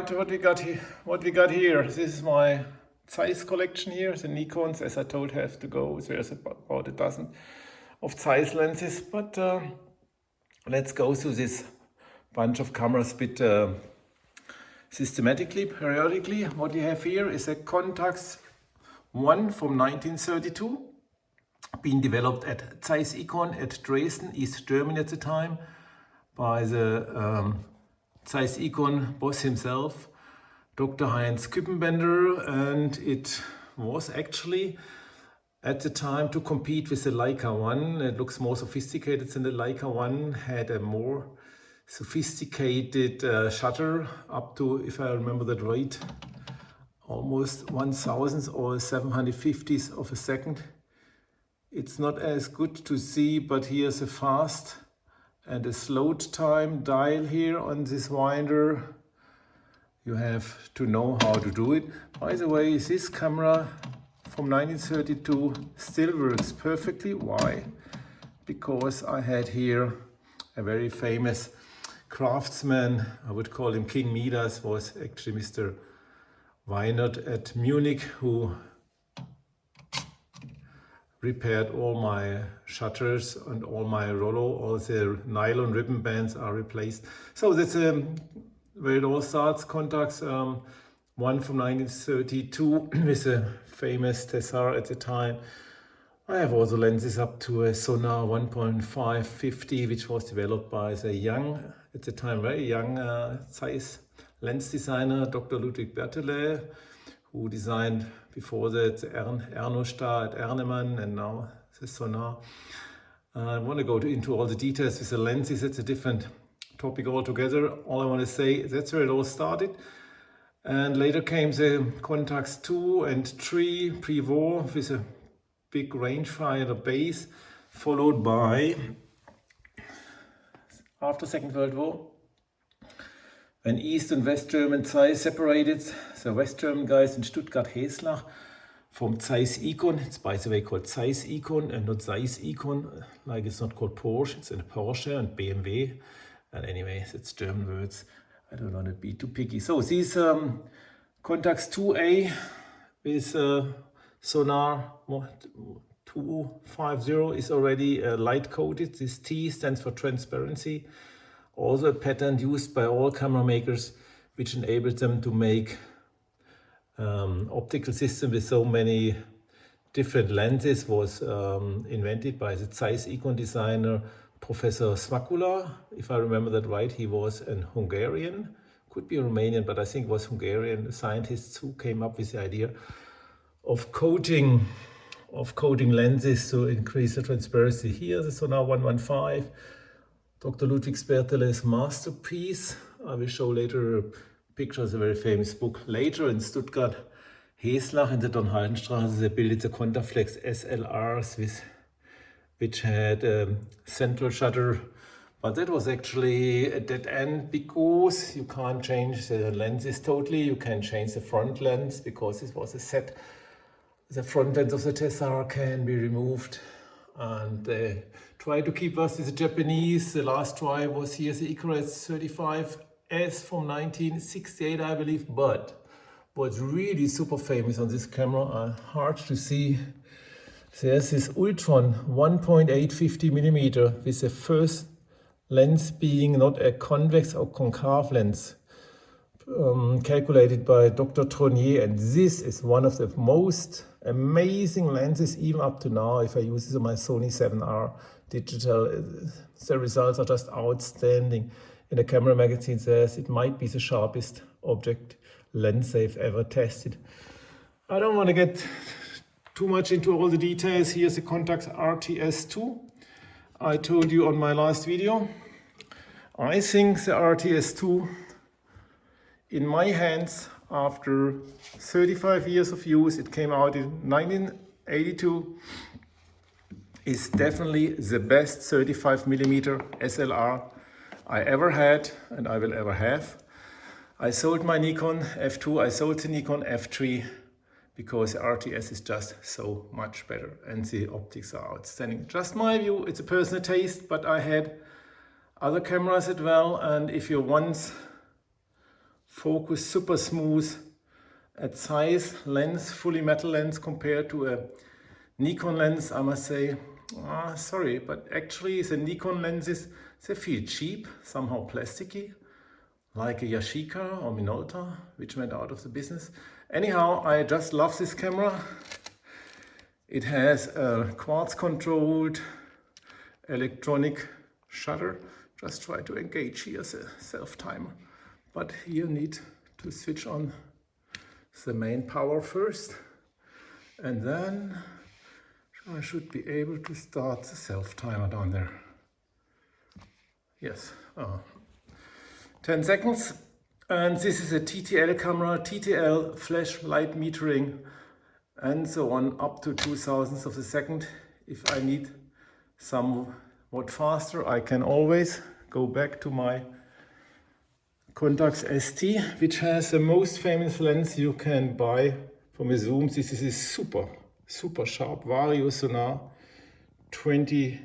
What we got here, this is my Zeiss collection here, the Nikons, as I told, have to go. There's about a dozen of Zeiss lenses, but let's go through this bunch of cameras a bit systematically, periodically. What you have here is a CONTAX I from 1932, being developed at Zeiss NIKON at Dresden, East Germany at the time, by the Zeiss NIKON boss himself, Dr. Heinz Küppenbender, and it was actually at the time to compete with the Leica 1. It looks more sophisticated than the Leica 1, had a more sophisticated shutter up to, if I remember that right, almost 1,000th or 750th of a second. It's not as good to see, but here's a fast and a slowed time dial here on this winder. You have to know how to do it. By the way, this camera from 1932 still works perfectly. Why? Because I had here a very famous craftsman, I would call him King Midas, was actually Mr. Weinert at Munich, who repaired all my shutters and all my rollo, all the nylon ribbon bands are replaced. So that's where it all starts. CONTAX one from 1932 with a famous Tessar at the time. I have also lenses up to a Sonar 1.550, which was developed by the young, at the time very young Zeiss lens designer, Dr. Ludwig Berthollet, who designed before that the Erno-Star at Ernemann and now the Sonar. I want to go into all the details with the lenses. It's a different topic altogether. All I want to say, that's where it all started. And later came the CONTAX 2 and 3 pre-war with a big rangefinder base, followed by, after Second World War, when East and West German Zeiss separated, the West German guys in Stuttgart-Heslach from Zeiss NIKON. It's by the way called Zeiss NIKON and not Zeiss NIKON, like it's not called Porsche, it's in Porsche and BMW. And anyway, it's German words. I don't want to be too picky. So these CONTAX 2A with Sonar 250 is already light coated. This T stands for transparency. Also a pattern used by all camera makers, which enabled them to make optical system with so many different lenses, was invented by the Zeiss NIKON designer Professor Smakula. If I remember that right, he was an Hungarian, could be Romanian, but I think it was Hungarian scientists who came up with the idea of coating lenses to increase the transparency. Here, the Sonar 115. Dr. Ludwig Berthollet's masterpiece. I will show later pictures, a very famous book. Later in Stuttgart, Heslach in the Donhaldenstraße, they built the Contaflex SLRs, which had a central shutter. But that was actually a dead end because you can't change the lenses totally. You can change the front lens because this was a set. The front lens of the Tessar can be removed. And they try to keep us with the Japanese. The last try was here, the Icarus 35S from 1968, I believe. But what's really super famous on this camera, hard to see, there's this Ultron 1.850 millimeter with the first lens being not a convex or concave lens, calculated by Dr. Tronier, and this is one of the most amazing lenses even up to now. If I use this on my Sony 7R digital, the results are just outstanding. In a camera magazine says it might be the sharpest object lens they've ever tested. I don't want to get too much into all the details. Here's the CONTAX RTS II. I told you on my last video, I think the RTS II in my hands, after 35 years of use, it came out in 1982, is definitely the best 35mm SLR I ever had and I will ever have. I sold my NIKON F2, I sold the NIKON F3 because the RTS is just so much better and the optics are outstanding. Just my view, it's a personal taste, but I had other cameras as well, and if you once focus super smooth. At size, lens, fully metal lens compared to a Nikon lens, I must say, sorry, but actually the Nikon lenses, they feel cheap, somehow plasticky, like a Yashica or Minolta, which went out of the business. Anyhow, I just love this camera. It has a quartz controlled electronic shutter. Just try to engage here as a self timer. But here need to switch on the main power first, and then I should be able to start the self timer down there. Yes, 10 seconds. And this is a TTL camera, TTL flash light metering, and so on, up to 2,000ths of a second. If I need somewhat faster, I can always go back to my CONTAX ST, which has the most famous lens you can buy from a zoom. This is a super sharp Vario Sonar 20,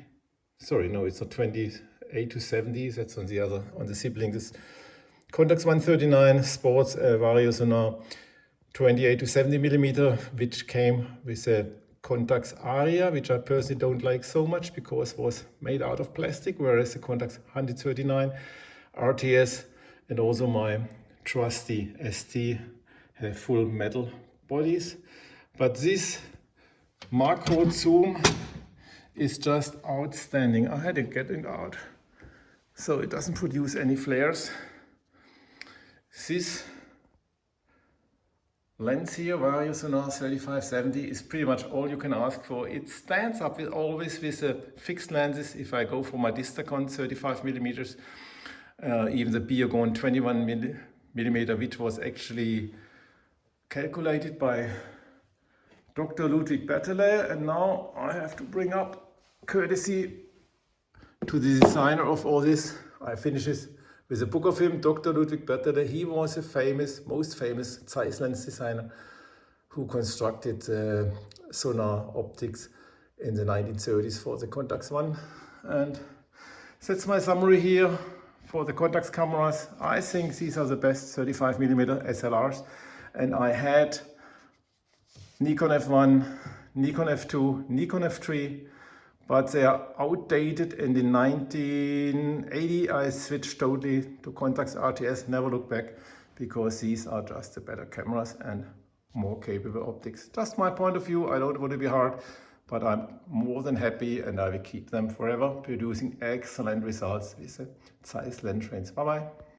sorry, no, it's not 28 to 70, that's on the sibling. This CONTAX 139 Sports Vario Sonar 28 to 70 millimeter, which came with a CONTAX Aria, which I personally don't like so much because it was made out of plastic, whereas the CONTAX 139 RTS and also my trusty ST have full metal bodies. But this macro zoom is just outstanding. I had to get it out so it doesn't produce any flares. This lens here, Vario Sonar 3570, is pretty much all you can ask for. It stands up always with the fixed lenses. If I go for my Distacon 35 millimeters, even the Biogon 21 millimeter, which was actually calculated by Dr. Ludwig Bertele, and now I have to bring up courtesy to the designer of all this. I finish this with a book of him, Dr. Ludwig Bertele. He was a most famous Zeiss lens designer who constructed sonar optics in the 1930s for the CONTAX one. And that's my summary here for the CONTAX cameras. I think these are the best 35mm SLRs, and I had NIKON F1, NIKON F2, NIKON F3, but they are outdated. And in 1980 I switched totally to CONTAX RTS, never look back, because these are just the better cameras and more capable optics. Just my point of view, I don't want to be hard, but I'm more than happy and I will keep them forever, producing excellent results with the Zeiss lens trains. Bye bye.